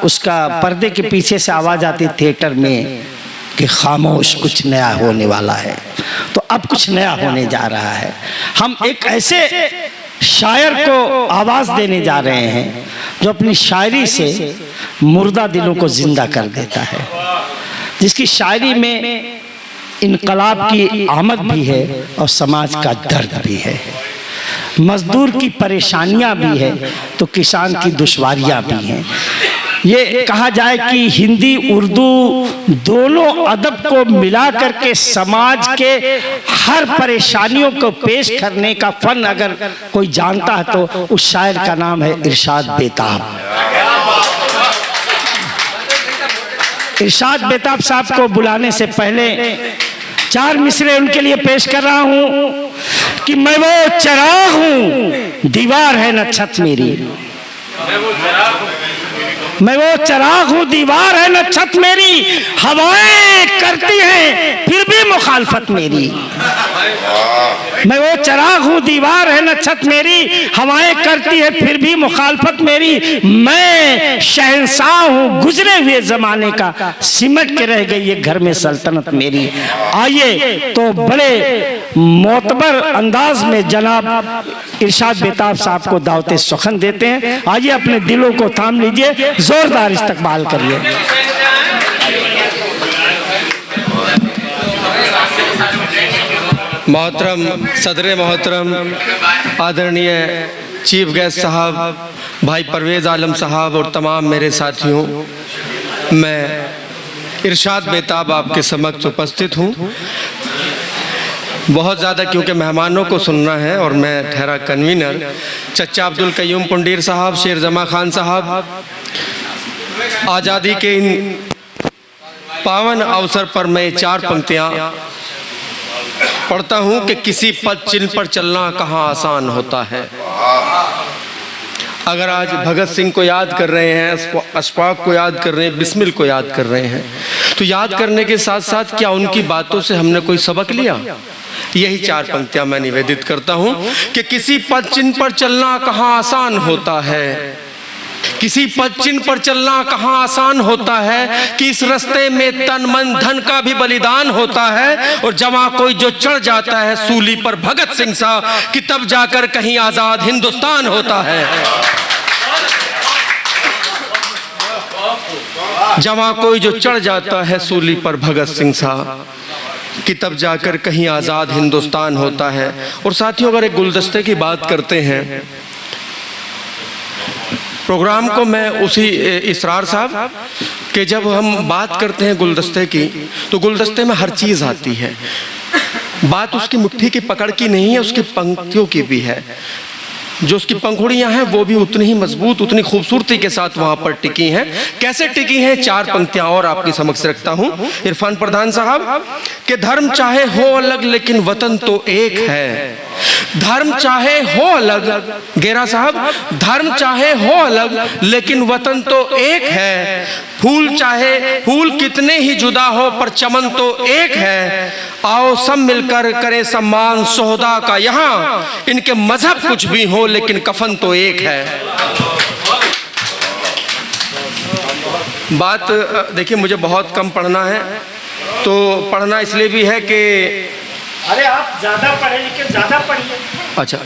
उसका पर्दे के पीछे से आवाज़ आती थिएटर में कि खामोश, कुछ नया होने वाला है। तो अब कुछ नया होने जा रहा है। हम एक ऐसे शायर को आवाज़ देने जा रहे हैं जो अपनी शायरी से मुर्दा दिलों को जिंदा कर देता है, जिसकी शायरी में इनकलाब की आमद भी है और समाज का दर्द भी है, मजदूर की परेशानियां भी है तो किसान की दुश्वारियां भी हैं। ये कहा जाए कि हिंदी उर्दू दोनों अदब को मिला करके समाज के हर परेशानियों को पेश करने का फन अगर कोई जानता है तो उस शायर का नाम है इरशाद बेताब। इरशाद बेताब साहब को बुलाने से पहले 4 मिसरे उनके लिए पेश कर रहा हूं कि मैं वो चराग हूं, दीवार है न छत मेरी। मैं वो चराग हूँ, दीवार है न छत मेरी, हवाएं करती हैं फिर भी मुखालफत मेरी। मैं वो चराग हूँ, दीवार है न छत मेरी, हवाएं करती है फिर भी मुखालफत मेरी। मैं शहंशाह हूँ गुजरे हुए जमाने का, सिमट के रह गई ये घर में सल्तनत मेरी। आइए तो बड़े मोतबर अंदाज में जनाब इरशाद बेताब साहब को दावते सुखन देते हैं। आइए अपने दिलों को थाम लीजिए, जोरदार इस्तकबाल करिए। मोहतरम सदर मोहतरम आदरणीय चीफ गेस्ट साहब, भाई परवेज़ आलम साहब और तमाम मेरे साथियों, मैं इरशाद बेताब आपके समक्ष उपस्थित हूँ। बहुत ज़्यादा क्योंकि मेहमानों को सुनना है और मैं ठहरा कन्वीनर चचा अब्दुल कयूम पुंडीर साहब, शेर जमा खान साहब, आज़ादी के इन पावन अवसर पर मैं 4 पंक्तियाँ पढ़ता हूँ कि किसी पद चिन्ह पर चलना कहाँ आसान होता है। अगर आज भगत सिंह को याद कर रहे हैं, अशफाक को याद कर रहे हैं, बिस्मिल को याद कर रहे हैं, तो याद करने के साथ साथ क्या उनकी बातों से हमने कोई सबक लिया? यही 4 पंक्तियां मैं निवेदित करता हूं कि किसी पद चिन्ह पर चलना कहाँ आसान होता है, किसी पद चिन्ह पर चलना कहाँ आसान होता है कि इस रास्ते में तन मन धन का भी बलिदान होता है। और जवां कोई जो चढ़ जाता है सूली पर भगत सिंह सा, कि तब जाकर कहीं आजाद हिंदुस्तान होता है। जवां कोई जो चढ़ जाता है सूली पर भगत सिंह सा, कि तब जाकर कहीं आज़ाद हिंदुस्तान होता है। और साथियों, अगर एक गुलदस्ते की बात करते हैं, प्रोग्राम को मैं उसी इसरार साहब कि जब हम बात करते हैं गुलदस्ते की, तो गुलदस्ते में हर चीज़ आती है। बात उसकी मुट्ठी की पकड़ की नहीं है, उसकी पंक्तियों की भी है। जो उसकी पंखुड़ियां हैं वो भी उतनी ही मजबूत, उतनी खूबसूरती के साथ वहां पर टिकी हैं। कैसे टिकी हैं? 4 पंक्तियां और आपके समक्ष रखता हूं। इरफान प्रधान साहब कि धर्म चाहे हो अलग लेकिन वतन तो एक है। धर्म चाहे हो अलग, गेरा साहब, धर्म चाहे हो अलग लेकिन वतन तो एक है। फूल कितने ही जुदा हो पर चमन तो एक है। आओ सब मिलकर करें सम्मान सोहदा का यहाँ, इनके मजहब कुछ भी हो लेकिन कफन तो एक है। बात देखिए, मुझे बहुत कम पढ़ना है, तो पढ़ना इसलिए भी है कि अरे आप ज्यादा पढ़े लिखे, ज्यादा पढ़िए। अच्छा,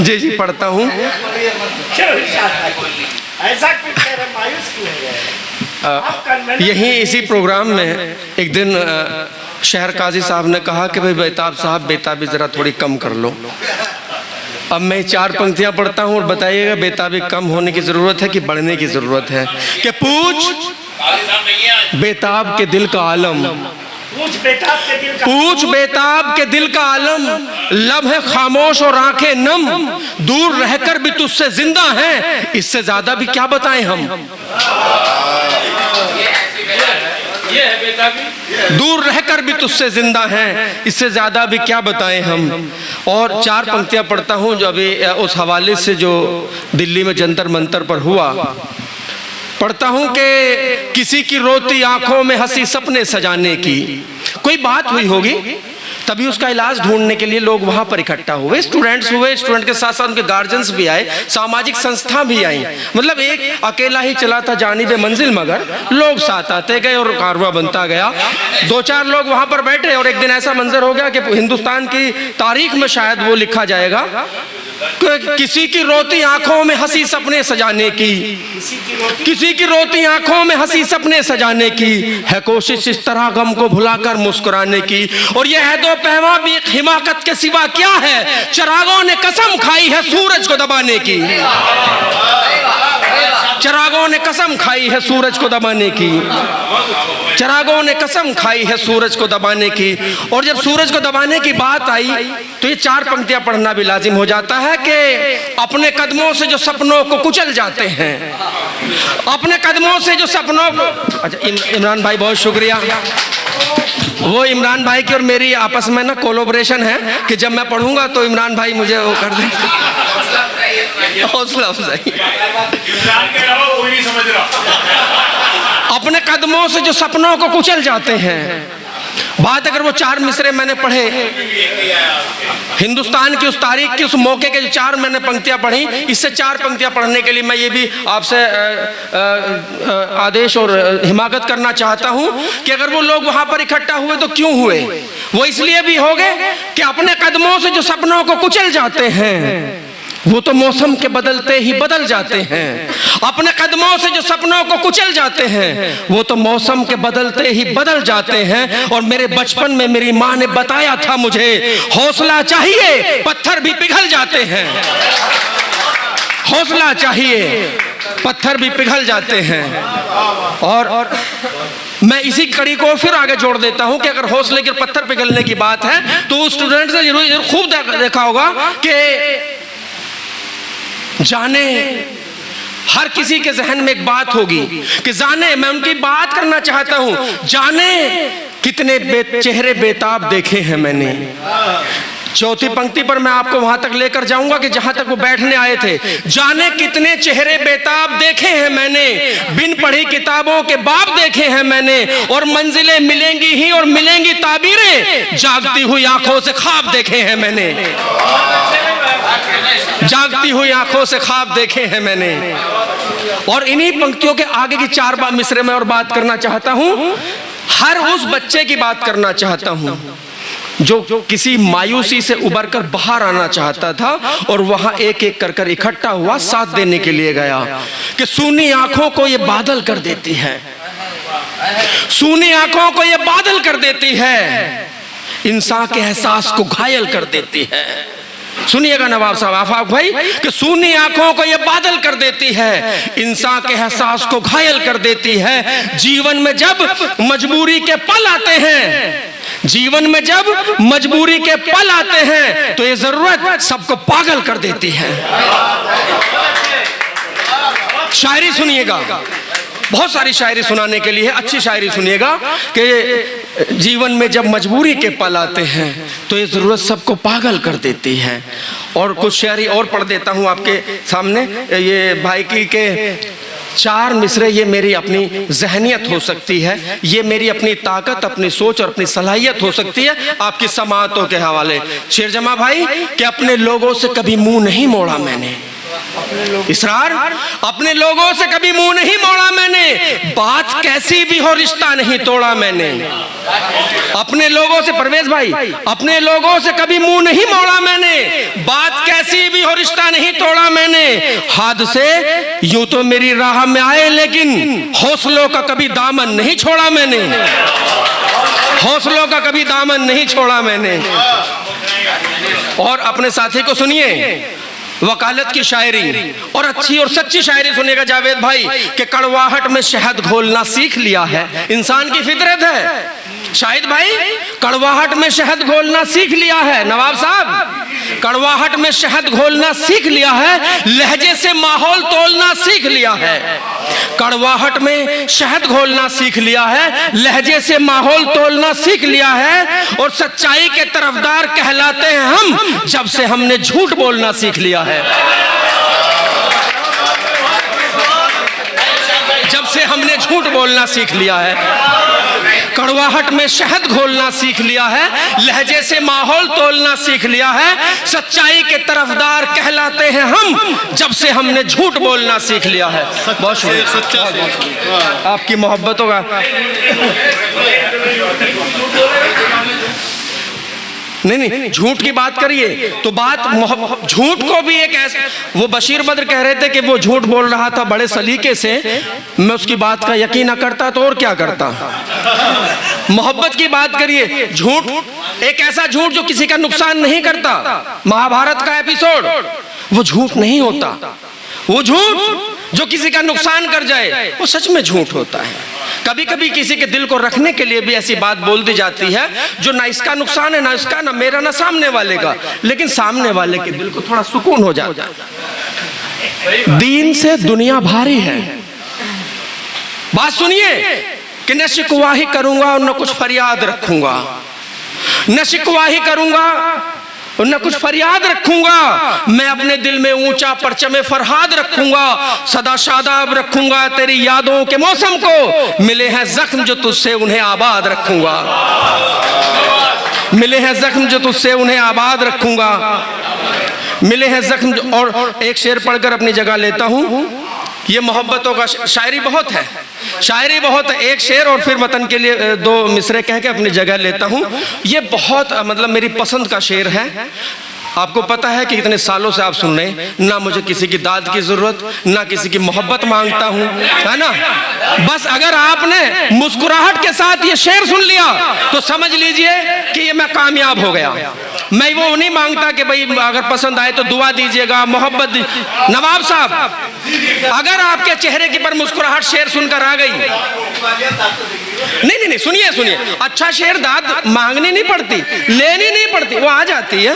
जी जी पढ़ता हूँ। यहीं इसी प्रोग्राम में एक दिन शहर काजी साहब ने कहा कि भाई बेताब साहब, बेताबी जरा थोड़ी कम कर लो। अब मैं 4 पंक्तियां पढ़ता हूं और बताइएगा बेताबी कम होने की जरूरत है कि बढ़ने की जरूरत है। कि पूछ बेताब के दिल का आलम, पूछ बेताब के दिल का आलम, लब है खामोश और आंखें नम, दूर रहकर भी तुझसे जिंदा हैं, इससे ज्यादा भी क्या बताएं हम। दूर रहकर भी तुझसे जिंदा हैं, इससे ज्यादा भी क्या बताएं हम। और 4 पंक्तियां पढ़ता हूं जो अभी उस हवाले से जो दिल्ली में जंतर मंतर पर हुआ। पढ़ता हूं कि किसी की रोती आंखों में हंसी सपने सजाने की। कोई बात हुई होगी, तभी उसका इलाज ढूंढने के लिए लोग वहां पर इकट्ठा हुए, स्टूडेंट्स हुए, स्टूडेंट के साथ साथ उनके गार्जियंस भी आए, सामाजिक संस्था भी आई। मतलब एक अकेला ही चला था जानिबे मंजिल, मगर लोग साथ आते गए और कारवा बनता गया। 2-4 लोग वहां पर बैठे और एक दिन ऐसा मंजर हो गया कि हिंदुस्तान की तारीख में शायद वो लिखा जाएगा, किसी की रोती आंखों में हंसी सपने सजाने की, किसी की रोती आंखों में हंसी सपने सजाने की, है कोशिश इस तरह गम को भुलाकर मुस्कुराने की। और यह है दो पहवा भी एक हिमाकत के सिवा क्या है, चिरागों ने कसम खाई है सूरज को दबाने की, चिरागों ने कसम खाई है सूरज को दबाने की, चिरागों ने कसम खाई है सूरज को दबाने की। और जब सूरज को दबाने की बात आई तो ये 4 पंक्तियां पढ़ना भी लाजिम हो जाता है कि अपने कदमों से जो सपनों को कुचल जाते हैं, अपने कदमों से जो सपनों को। अच्छा इमरान भाई बहुत शुक्रिया। वो इमरान भाई की और मेरी आपस में ना कोलैबोरेशन है कि जब मैं पढ़ूंगा तो इमरान भाई मुझे वो कर दे, हौसला अफजाई। अपने कदमों से जो सपनों को कुचल जाते हैं, बात अगर वो 4 मिसरे मैंने पढ़े, हिंदुस्तान की उस तारीख की उस मौके के जो 4 मैंने पंक्तियां पढ़ी, इससे 4 पंक्तियां पढ़ने के लिए मैं ये भी आपसे आदेश और हिमाकत करना चाहता हूं कि अगर वो लोग वहां पर इकट्ठा हुए तो क्यों हुए। वो इसलिए भी हो गए कि अपने कदमों से जो सपनों को कुचल जाते हैं वो तो मौसम के बदलते ही बदल जाते हैं, अपने कदमों से जो सपनों को कुचल जाते हैं वो तो मौसम के बदलते ही बदल जाते हैं। और मेरे बचपन में मेरी माँ ने बताया था मुझे, हौसला चाहिए पत्थर भी पिघल जाते हैं, हौसला चाहिए पत्थर भी पिघल जाते हैं। और मैं इसी कड़ी को फिर आगे जोड़ देता हूं कि अगर हौसले के पत्थर पिघलने की बात है तो स्टूडेंट ने जरूर खूब देखा होगा कि जाने हर किसी के जहन में एक बात होगी कि जाने, मैं उनकी बात करना चाहता हूं, जाने कितने चेहरे बेताब देखे हैं मैंने। चौथी पंक्ति पर मैं आपको वहां तक लेकर जाऊंगा कि जहां तक वो बैठने आए थे। जाने कितने चेहरे बेताब देखे हैं मैंने, बिन पढ़ी किताबों के बाब देखे हैं मैंने, और मंजिलें मिलेंगी ही और मिलेंगी ताबीरें, जागती हुई आंखों से ख्वाब देखे हैं मैंने, जागती हुई आंखों से ख्वाब देखे हैं मैंने। और इन्हीं पंक्तियों के आगे की 4 बार मिसरे में और बात करना चाहता हूं, हर उस बच्चे की बात करना चाहता हूं जो किसी मायूसी से उबर कर बाहर आना चाहता था और वहां एक एक कर इकट्ठा हुआ, साथ देने के लिए गया। कि सूनी आंखों को ये बादल कर देती है, सूनी आंखों को ये बादल कर देती है, इंसान के एहसास को घायल कर देती है। सुनिएगा नवाब साहब, आफाक भाई, कि सूनी आंखों को ये बादल कर देती है, इंसान के एहसास को घायल कर देती है। जीवन में जब मजबूरी के पल आते हैं, जीवन में जब मजबूरी के पल आते हैं तो ये जरूरत सबको पागल कर देती है। शायरी सुनिएगा, बहुत सारी शायरी सुनाने के लिए, अच्छी शायरी सुनिएगा कि जीवन में जब मजबूरी के पल आते हैं तो ये जरूरत सबको पागल कर देती है। और कुछ शायरी और पढ़ देता हूं आपके सामने। ये भाई की के 4 मिसरे, ये मेरी अपनी जहनियत हो सकती है, ये मेरी अपनी ताकत, अपनी सोच और अपनी सलाहियत हो सकती है, आपकी समाअतों के हवाले। शेर जमा भाई कि अपने लोगों से कभी मुंह नहीं मोड़ा मैंने, इसरार, अपने लोगों से कभी मुंह नहीं मोड़ा मैंने, बात कैसी भी हो रिश्ता नहीं तोड़ा मैंने। अपने लोगों से, परवेज भाई, अपने लोगों से कभी मुंह नहीं मोड़ा मैंने, बात कैसी भी हो रिश्ता नहीं तोड़ा मैंने। हादसे यूं तो मेरी राह में आए लेकिन हौसलों का कभी दामन नहीं छोड़ा मैंने, हौसलों का कभी दामन नहीं छोड़ा मैंने। और अपने साथी को सुनिए, वकालत की शायरी और अच्छी और सच्ची शायरी सुनिएगा जावेद भाई, कि कड़वाहट में शहद घोलना सीख लिया है, इंसान की फितरत है। शाहिद भाई, कड़वाहट में शहद घोलना सीख लिया है। नवाब साहब, कड़वाहट में शहद घोलना सीख लिया है, लहजे से माहौल तोलना सीख लिया है। कड़वाहट में शहद घोलना सीख लिया है, लहजे से माहौल तोलना सीख लिया है, और सच्चाई के तरफदार कहलाते हैं हम जब से हमने झूठ बोलना सीख लिया है, जब से हमने झूठ बोलना सीख लिया है। कड़वाहट में शहद घोलना सीख लिया है, लहजे से माहौल तोलना सीख लिया है। सच्चाई के तरफदार कहलाते हैं हम, जब से हमने झूठ बोलना सीख लिया है। बहुत शुक्रिया आपकी मोहब्बतों का। नहीं, झूठ की बात करिए तो बात झूठ को भी एक ऐसा, वो बशीर बद्र कह रहे थे कि वो झूठ बोल रहा था बड़े सलीके से, मैं उसकी बात का यकीन न करता तो और क्या करता। मोहब्बत की बात करिए, झूठ एक ऐसा झूठ जो किसी का नुकसान नहीं करता। महाभारत का एपिसोड, वो झूठ नहीं होता। वो झूठ जो किसी का नुकसान कर जाए वो सच में झूठ होता है। कभी कभी किसी के दिल को रखने के लिए भी ऐसी बात बोल दी जाती है जो ना इसका नुकसान है, ना इसका, ना मेरा, ना सामने वाले का, लेकिन सामने वाले के दिल को थोड़ा सुकून हो जाता है। दीन से दुनिया भारी है। बात सुनिए कि न शिकवा ही करूंगा और न कुछ फरियाद रखूंगा, न शिकवा ही करूंगा और न कुछ फरियाद रखूंगा। मैं अपने दिल में ऊंचा परचम फरहाद रखूंगा, सदा शादाब रखूंगा तेरी यादों के मौसम को। मिले हैं जख्म जो तुझसे उन्हें आबाद रखूंगा, मिले हैं जख्म जो तुझसे उन्हें आबाद रखूंगा, मिले हैं जख्म जो। और एक शेर पढ़कर अपनी जगह लेता हूं। ये मोहब्बतों का शायरी बहुत है, शायरी बहुत है। एक शेर और फिर वतन के लिए दो मिसरे कह के अपनी जगह लेता हूँ। ये बहुत मतलब मेरी पसंद का शेर है। आपको पता है कि इतने सालों से आप सुन रहे हैं, ना मुझे किसी की दाद की जरूरत, ना किसी की मोहब्बत मांगता हूं, है ना। बस अगर आपने मुस्कुराहट के साथ ये शेर सुन लिया तो समझ लीजिए कि ये मैं कामयाब हो गया। मैं वो नहीं मांगता कि भाई अगर पसंद आए तो दुआ दीजिएगा, मोहब्बत नवाब साहब, अगर आपके चेहरे की पर मुस्कुराहट शेर सुनकर आ गई, नहीं, सुनिए सुनिए, अच्छा शेर दाद मांगनी नहीं पड़ती, लेनी नहीं पड़ती, वो आ जाती है।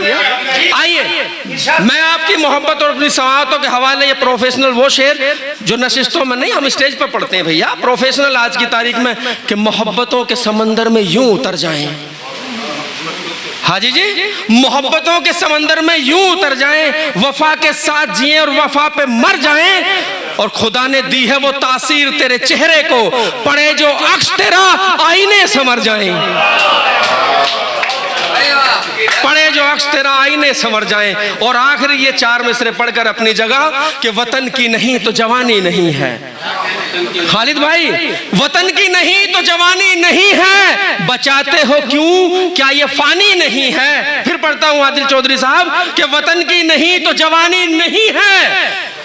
आइए मैं आपकी मोहब्बत और अपनी सवातों के हवाले ये प्रोफेशनल वो शेर जो नशिस्तों में नहीं, हम स्टेज पर पढ़ते हैं भैया, प्रोफेशनल आज की तारीख में, कि मोहब्बतों के समंदर में यूं उतर जाएं। हाजी जी, मोहब्बतों के समंदर में यूं उतर जाएं, वफा के साथ जिएं और वफा पे मर जाएं। और खुदा ने दी है वो तासीर तेरे चेहरे को, पड़े जो अक्स तेरा आईने समर जाएं, पड़े जो अक्स तेरा आईने समर जाएं। और आखिरी ये चार मिसरे पढ़कर अपनी जगह, कि वतन की नहीं तो जवानी नहीं है। खालिद भाई, वतन की नहीं तो जवानी नहीं है, बचाते हो क्यों, क्या ये फानी नहीं है। फिर पढ़ता हूं आदिल चौधरी साहब, कि वतन की नहीं तो जवानी नहीं है,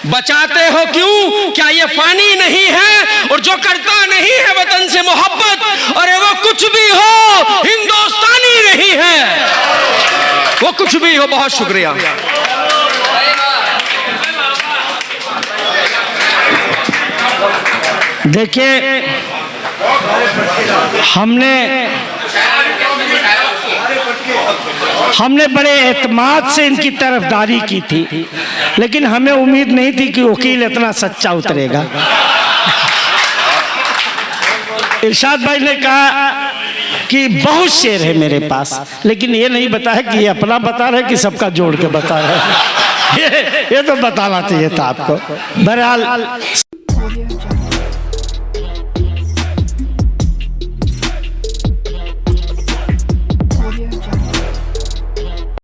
बचाते हो क्यों, क्या ये फानी नहीं है। और जो करता नहीं है वतन से मोहब्बत, अरे वो कुछ भी हो हिंदुस्तानी नहीं है, वो कुछ भी हो। बहुत शुक्रिया। देखिए, हमने बड़े एतमाद से इनकी तरफदारी की थी, लेकिन हमें उम्मीद नहीं थी कि वकील इतना सच्चा उतरेगा। इरशाद भाई ने कहा कि बहुत शेर है मेरे पास, लेकिन ये नहीं बताया कि ये अपना बता रहे कि सबका जोड़ के बता रहे। ये तो बताना चाहिए था आपको। बहरहाल